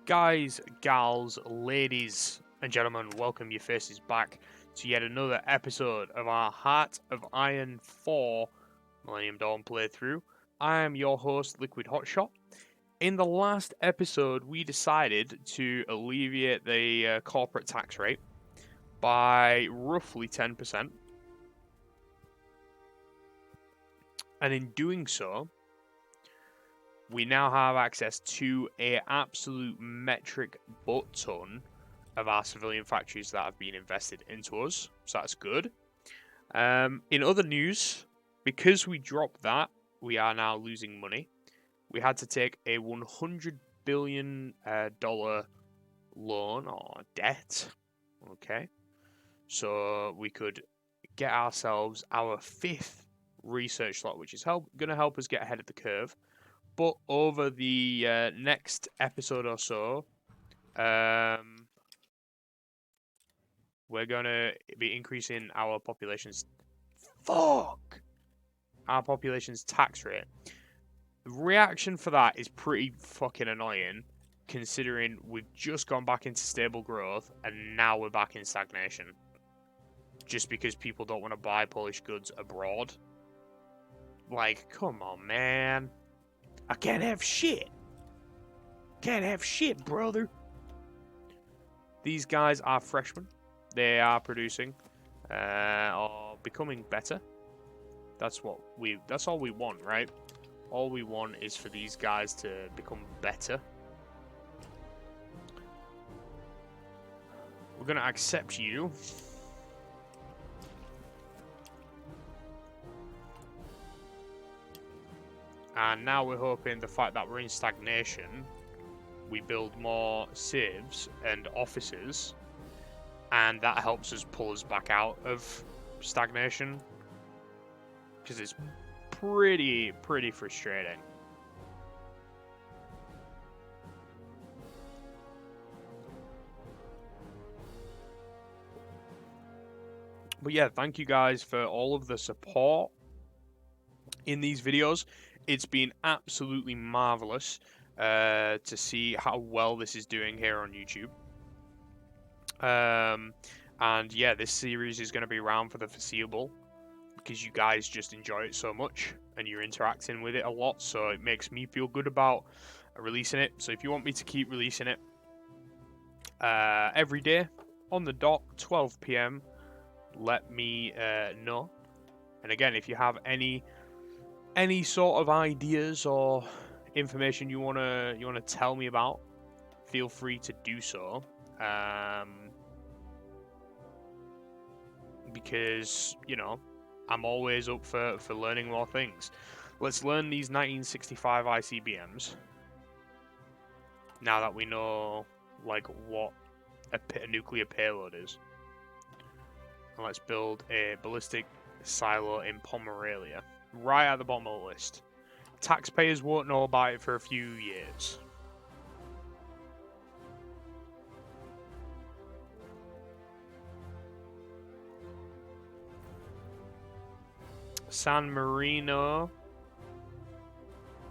Guys, gals, ladies, and gentlemen, welcome your faces back to yet another episode of our Heart of Iron 4 Millennium Dawn playthrough. I am your host, Liquid Hotshot. In the last episode, we decided to alleviate the corporate tax rate by roughly 10%. And in doing so, we now have access to an absolute metric butt ton of our civilian factories that have been invested into us. So that's good. In other news, because we dropped that, we are now losing money. We had to take a $100 billion loan or debt. Okay. So we could get ourselves our 5th research slot, which is going to help us get ahead of the curve. But over the next episode or so, we're going to be increasing our population's... Our population's tax rate. The reaction for that is pretty fucking annoying, considering we've just gone back into stable growth, and now we're back in stagnation. Just because people don't want to buy Polish goods abroad. Like, come on, man. I can't have shit. Can't have shit, brother. These guys are freshmen. They are producing or becoming better. That's all we want, right? All we want is for these guys to become better. We're gonna accept you. And now we're hoping the fact that we're in stagnation, we build more civs and offices, and that helps us pull us back out of stagnation, because it's pretty frustrating. But yeah, thank you guys for all of the support in these videos. It's been absolutely marvelous to see how well this is doing here on YouTube. And yeah, this series is going to be around for the foreseeable because you guys just enjoy it so much and you're interacting with it a lot, so it makes me feel good about releasing it. So if you want me to keep releasing it every day on the dot, 12 PM, let me know. And again, if you have any sort of ideas or information you wanna tell me about, feel free to do so. Because, you know, I'm always up for learning more things. Let's learn these 1965 ICBMs. Now that we know, like, what a nuclear payload is. And let's build a ballistic silo in Pomerania. Right at the bottom of the list. Taxpayers won't know about it for a few years. San Marino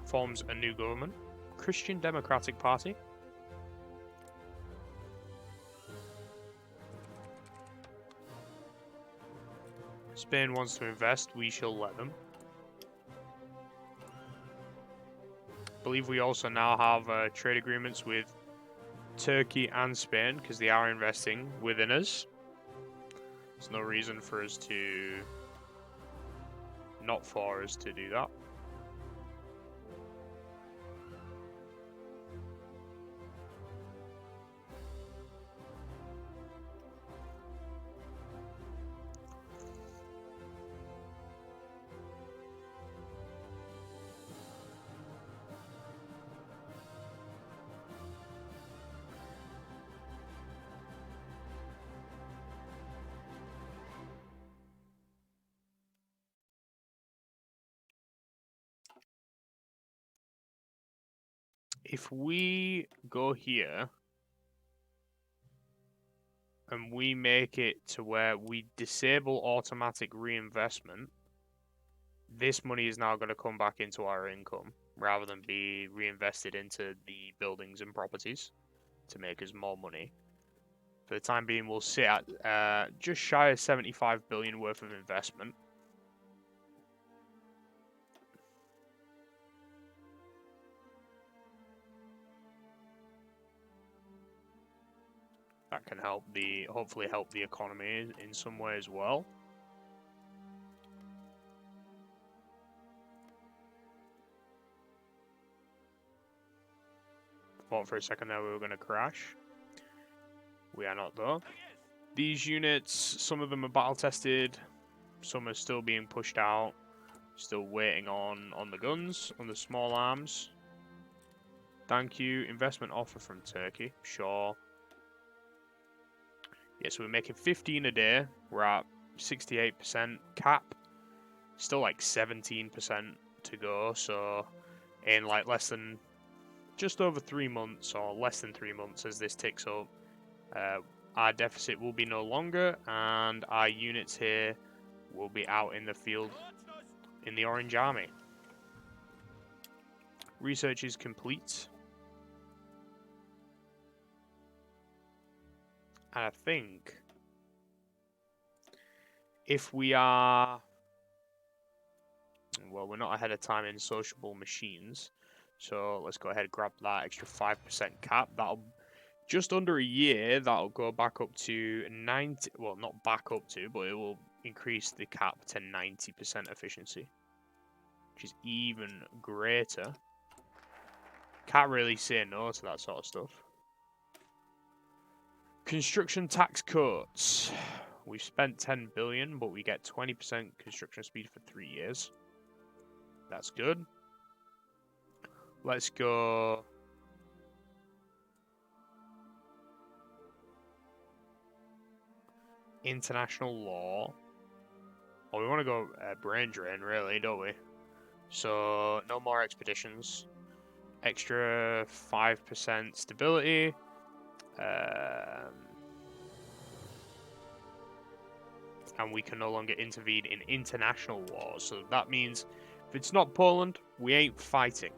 forms a new government. Christian Democratic Party. Spain wants to invest. We shall let them. I believe we also now have trade agreements with Turkey and Spain because they are investing within us. There's no reason for us to... not for us to do that. If we go here and we make it to where we disable automatic reinvestment, this money is now going to come back into our income rather than be reinvested into the buildings and properties. to make us more money. For the time being, we'll sit at just shy of 75 billion worth of investment. That can help hopefully help the economy in some way as well. Thought for a second there we were going to crash. We are not though. These units, some of them are battle tested, some are still being pushed out. Still waiting on the guns, on the small arms. Thank you. Investment offer from Turkey. Sure. Yeah, so we're making 15 a day. We're at 68% cap. Still like 17% to go. So in like just over 3 months or less than 3 months as this ticks up, our deficit will be no longer and our units here will be out in the field in the Orange Army. Research is complete. And I think if we are... Well, we're not ahead of time in sociable machines. So let's go ahead and grab that extra 5% cap. That'll... Just under a year, that'll go back up to 90... Well, not back up to, but it will increase the cap to 90% efficiency. Which is even greater. Can't really say no to that sort of stuff. Construction tax cuts. We've spent 10 billion, but we get 20% construction speed for 3 years. That's good. Let's go... International law. Oh, we want to go brain drain, really, don't we? So, no more expeditions. Extra 5% stability. And we can no longer intervene in international wars. So that means if it's not Poland, we ain't fighting.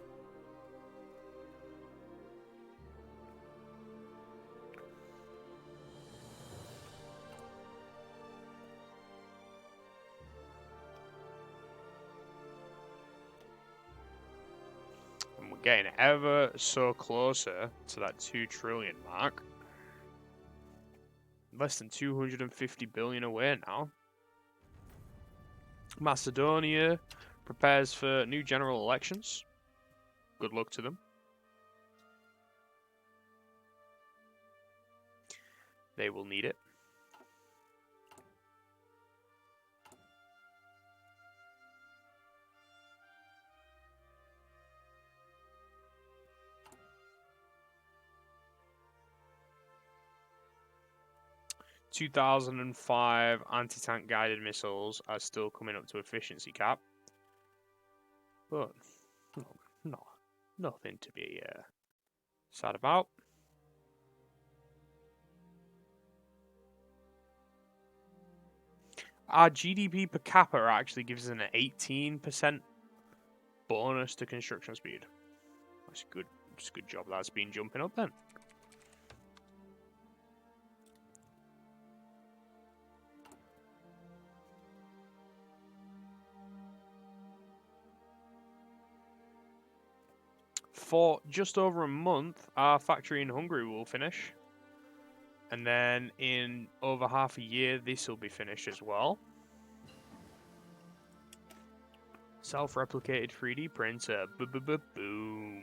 And we're getting ever so closer to that 2 trillion mark. Less than 250 billion away now. Macedonia prepares for new general elections. Good luck to them. They will need it. (2005) anti-tank guided missiles are still coming up to efficiency cap, but nothing to be sad about. Our GDP per capita actually gives us an 18% bonus to construction speed. That's good. It's a good job that's been jumping up then. For just over a month, our factory in Hungary will finish. And then in over half a year, this will be finished as well. Self-replicated 3D printer. Boom.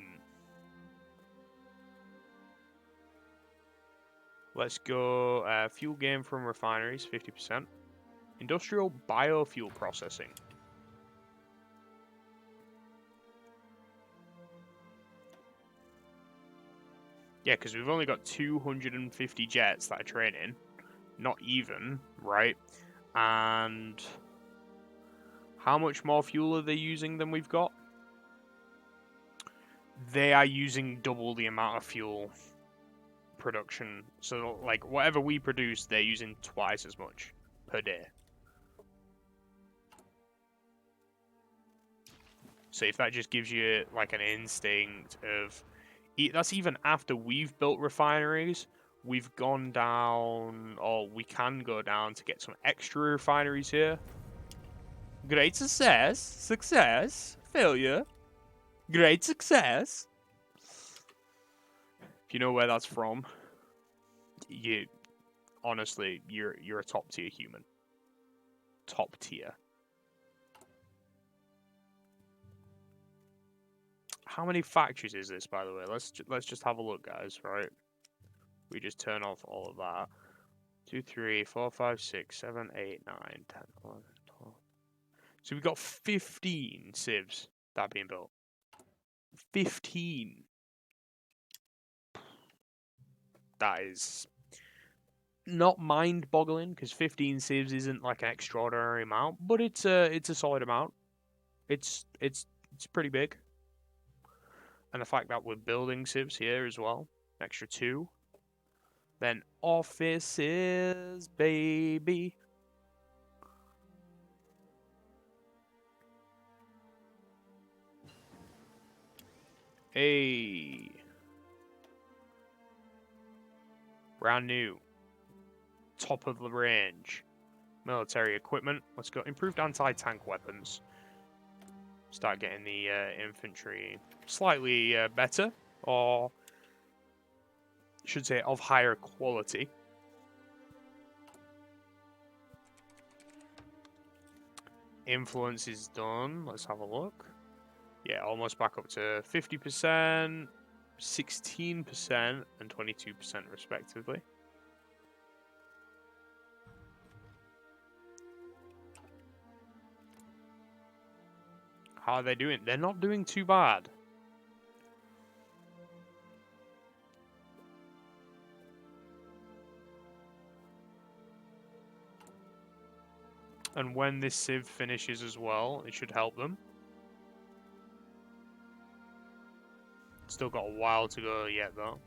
Let's go fuel gain from refineries, 50%. Industrial biofuel processing. Yeah, because we've only got 250 jets that are training. Not even, right? And how much more fuel are they using than we've got? They are using double the amount of fuel production. So, like, whatever we produce, they're using twice as much per day. So if that just gives you, like, an instinct of... That's even after we've built refineries. We've gone down, or we can go down to get some extra refineries here. Great success. Success. Failure. Great success. If you know where that's from, honestly, you're a top tier human. Top tier. How many factories is this, by the way? Let's just have a look, guys. Right, we just turn off all of that. 2, 3, 4, 5, 6, 7, 8, 9, 10, 11, 12. So we've got 15 civs that are being built. 15. That is not mind-boggling because 15 civs isn't like an extraordinary amount, but it's a solid amount. It's pretty big. And the fact that we're building civs here as well, extra 2. Then offices, baby. Hey. Brand new. Top of the range. Military equipment. Let's go. Improved anti-tank weapons. Start getting the infantry slightly better. Or, I should say, of higher quality. Influence is done. Let's have a look. Yeah, almost back up to 50%, 16%, and 22% respectively. How are they doing? They're not doing too bad. And when this civ finishes as well, it should help them. Still got a while to go yet, though.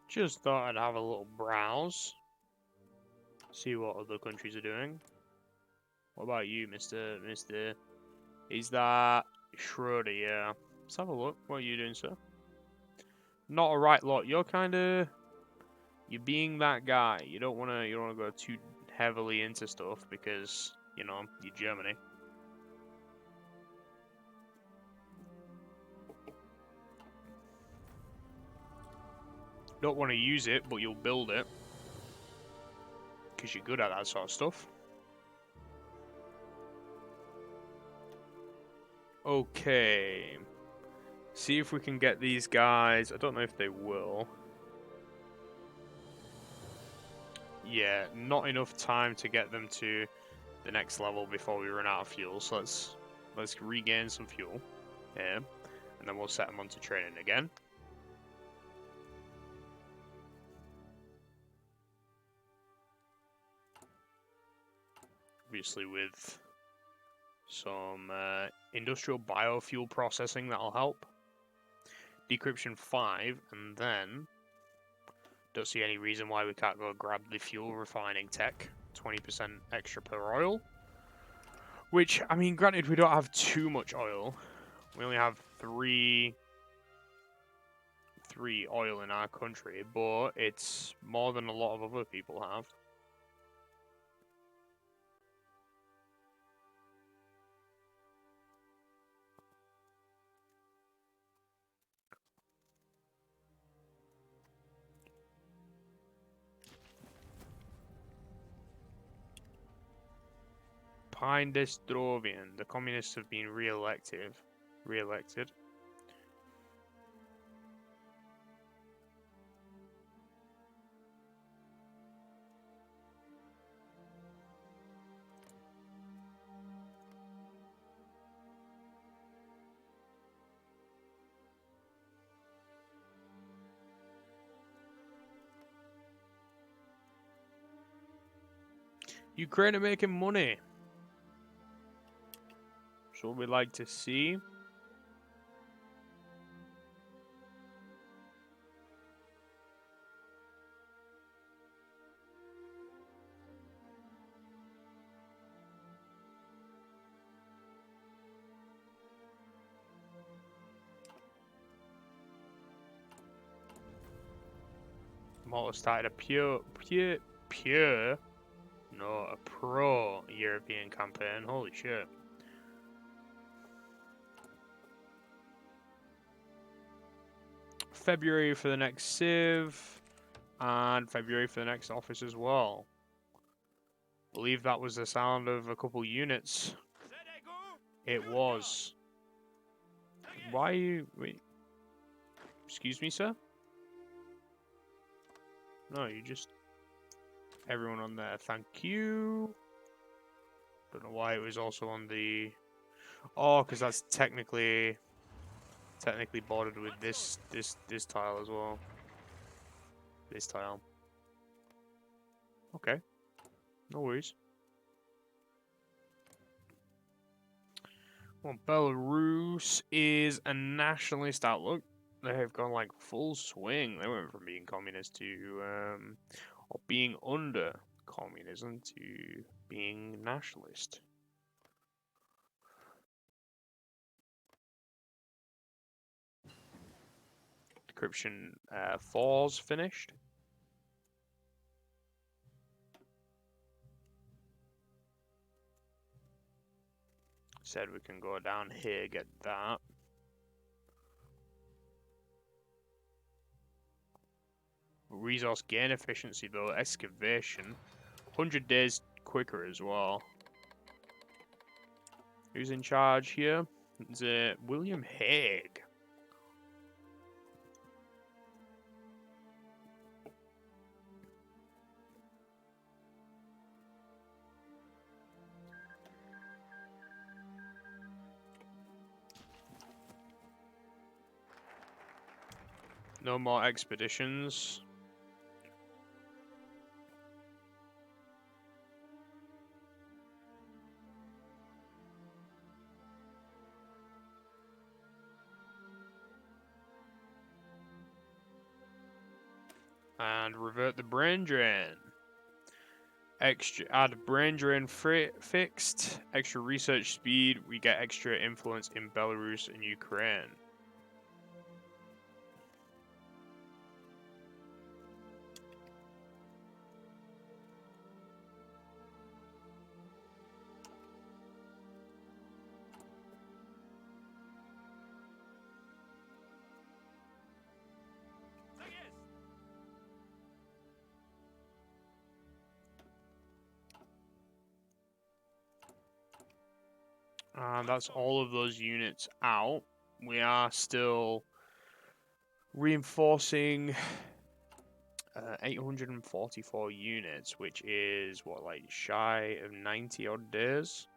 Just thought I'd have a little browse. See what other countries are doing. What about you, Mr. Is that Schroeder? Yeah. Let's have a look. What are you doing, sir? Not a right lot. You're being that guy. You don't wanna go too heavily into stuff because, you know, you're Germany. Don't want to use it, but you'll build it. Because you're good at that sort of stuff. Okay. See if we can get these guys. I don't know if they will. Yeah, not enough time to get them to the next level before we run out of fuel. So let's regain some fuel here. And then we'll set them onto training again. Obviously with some industrial biofuel processing, that'll help. Decryption 5, and then don't see any reason why we can't go grab the fuel refining tech. 20% extra per oil. Which, I mean, granted, we don't have too much oil. We only have three oil in our country, but it's more than a lot of other people have. Pine Destrovian. The communists have been re-elected. Ukraine are making money. So we'd like to see. Malta started a a pro-European campaign. Holy shit. February for the next civ, and February for the next office as well. Believe that was the sound of a couple units. It was. Why are you... Wait. Excuse me, sir? No, you just... Everyone on there, thank you. Don't know why it was also on the... Oh, because that's technically bordered with this tile as well. This tile. Okay. No worries. Well, Belarus is a nationalist outlook. They have gone like full swing. They went from being communist to or being under communism to being nationalist. Decryption 4's finished. Said we can go down here, get that. Resource gain efficiency though, excavation. 100 days quicker as well. Who's in charge here? It's William Hague. No more expeditions. And revert the brain drain. Extra add brain drain fixed. Extra research speed. We get extra influence in Belarus and Ukraine. That's all of those units out. We are still reinforcing 844 units, which is what, like shy of 90 odd days.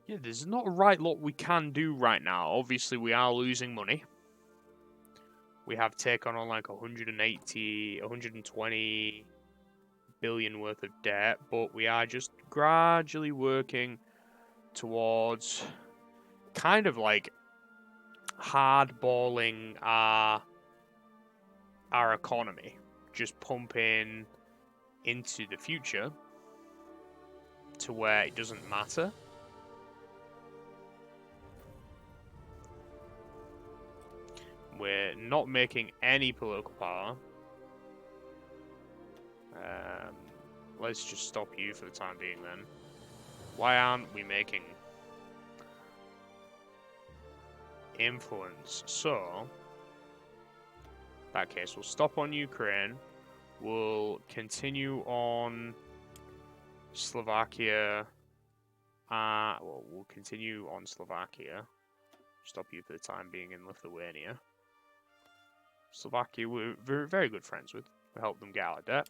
Yeah, there's not a right lot we can do right now. Obviously, we are losing money. We have taken on like 120 billion worth of debt, but we are just gradually working towards kind of like hardballing our economy, just pumping into the future to where it doesn't matter. We're not making any political power. Let's just stop you for the time being then. Why aren't we making influence? So, in that case, we'll stop on Ukraine. We'll continue on Slovakia. Well, we'll continue on Slovakia. Stop you for the time being in Lithuania. Slovakia, we're very, very good friends with. We help them get out of debt.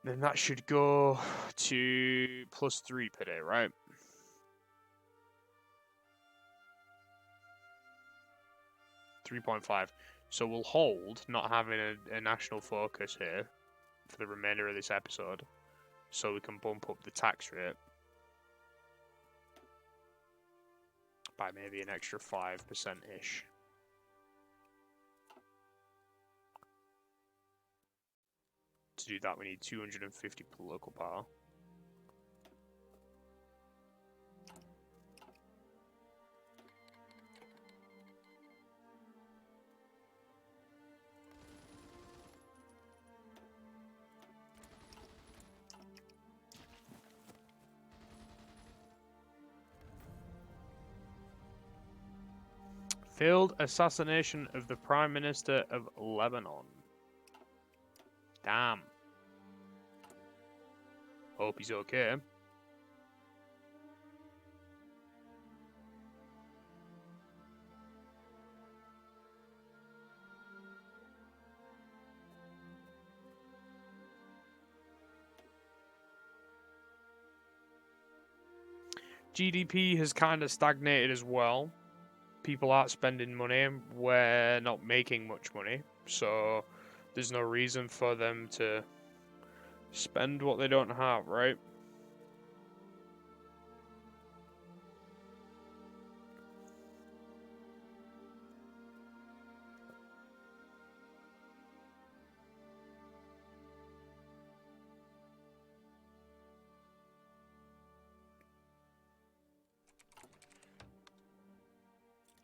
Then that should go to +3 per day, right? $3.5. So we'll hold not having a national focus here for the remainder of this episode, so we can bump up the tax rate by maybe an extra 5%-ish. To do that, we need 250 local power. Failed assassination of the Prime Minister of Lebanon. Damn. Hope he's okay. GDP has kind of stagnated as well. People aren't spending money. We're not making much money. So there's no reason for them to spend what they don't have, right?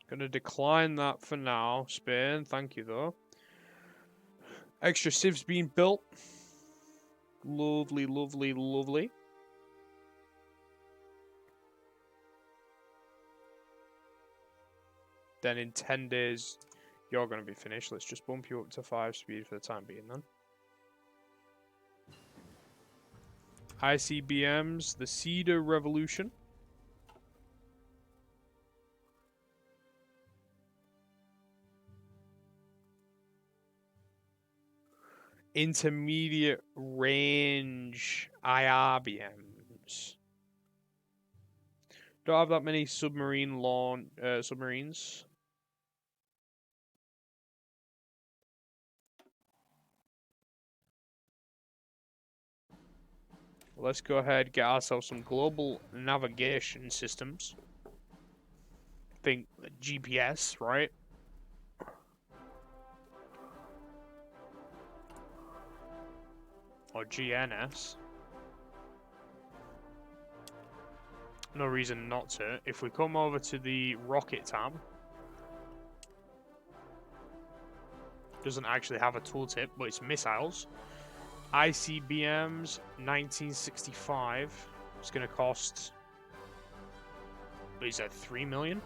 Gonna decline that for now, Spain. Thank you, though. Extra civs being built. Lovely, lovely, lovely. Then in 10 days, you're going to be finished. Let's just bump you up to 5 speed for the time being, then. ICBMs, the Cedar Revolution. Intermediate range IRBMs. Don't have that many submarine submarines. Let's go ahead and get ourselves some global navigation systems. Think GPS, right? Or GNS. No reason not to. If we come over to the rocket tab, doesn't actually have a tooltip, but it's missiles. ICBMs 1965. It's going to cost, what is that, 3 million?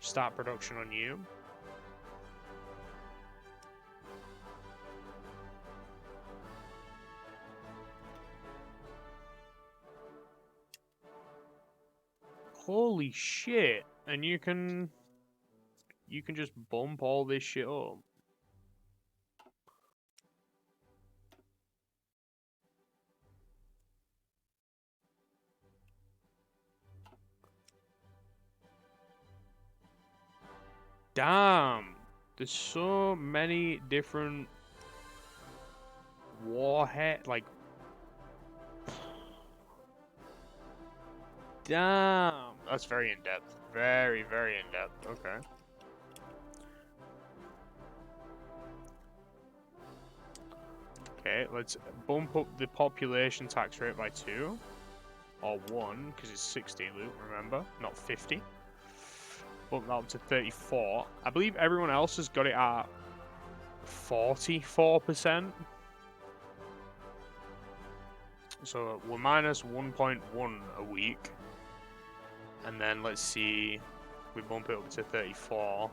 Start production on you. Holy shit. And you can just bump all this shit up. Damn. There's so many different warhead, like, damn. That's very in-depth. Very, very in-depth. Okay. Okay, let's bump up the population tax rate by 2. Or 1, because it's 60, Luke, remember? Not 50. Bump that up to 34. I believe everyone else has got it at 44%. So we're minus 1.1 a week. And then let's see, we bump it up to 34.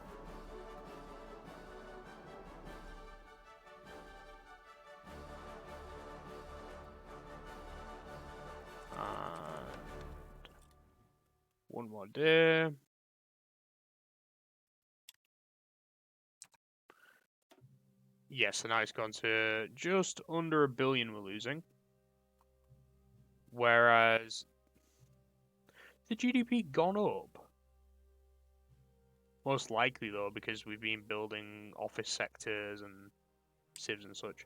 And one more day. Yes, so now it's gone to just under 1 billion we're losing. Whereas the GDP gone up. Most likely though, because we've been building office sectors and civs and such.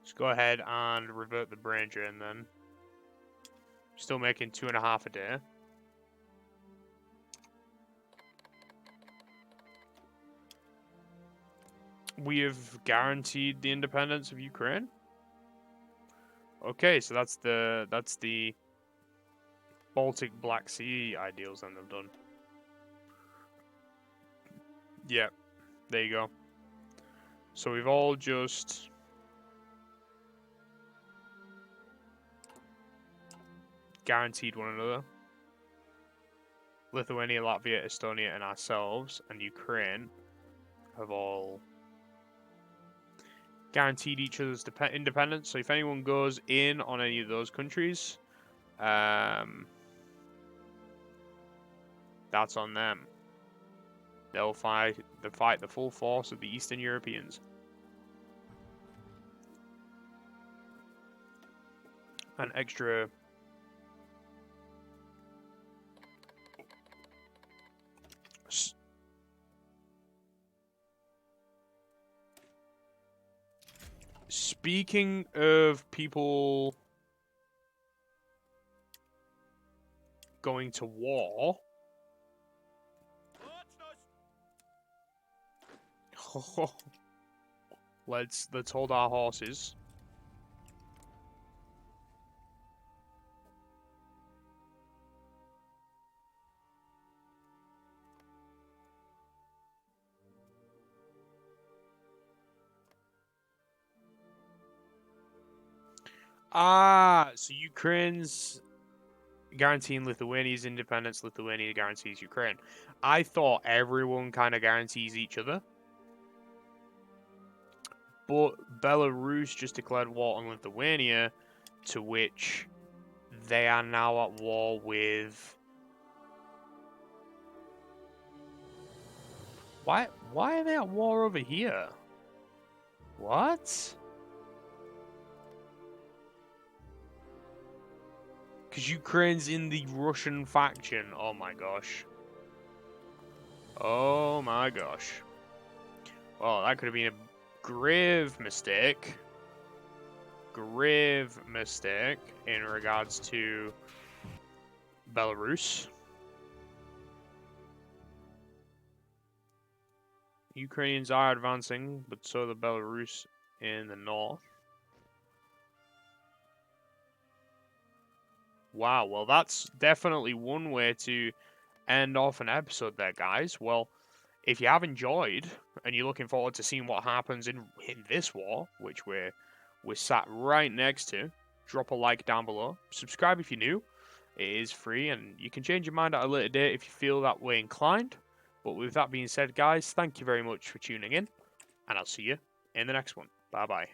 Let's go ahead and revert the brain drain then. Still making 2.5 a day. We have guaranteed the independence of Ukraine. Okay, so that's the Baltic Black Sea ideals then they've done. Yeah, there you go. So we've all just guaranteed one another. Lithuania, Latvia, Estonia, and ourselves, and Ukraine have all guaranteed each other's independence. So if anyone goes in on any of those countries, that's on them. They'll fight the full force of the Eastern Europeans. An extra speaking of people going to war, let's hold our horses. Ah, so Ukraine's guaranteeing Lithuania's independence, Lithuania guarantees Ukraine. I thought everyone kind of guarantees each other. But Belarus just declared war on Lithuania, to which they are now at war with... Why are they at war over here? What? Because Ukraine's in the Russian faction. Oh my gosh. Oh my gosh. Well, that could have been a grave mistake. Grave mistake in regards to Belarus. Ukrainians are advancing, but so are the Belarus in the north. Wow, well that's definitely one way to end off an episode there, guys. Well, if you have enjoyed and you're looking forward to seeing what happens in this war, which we're sat right next to, drop a like down below. Subscribe if you're new. It is free, and you can change your mind at a later date if you feel that way inclined. But with that being said, guys, thank you very much for tuning in, and I'll see you in the next one. Bye-bye.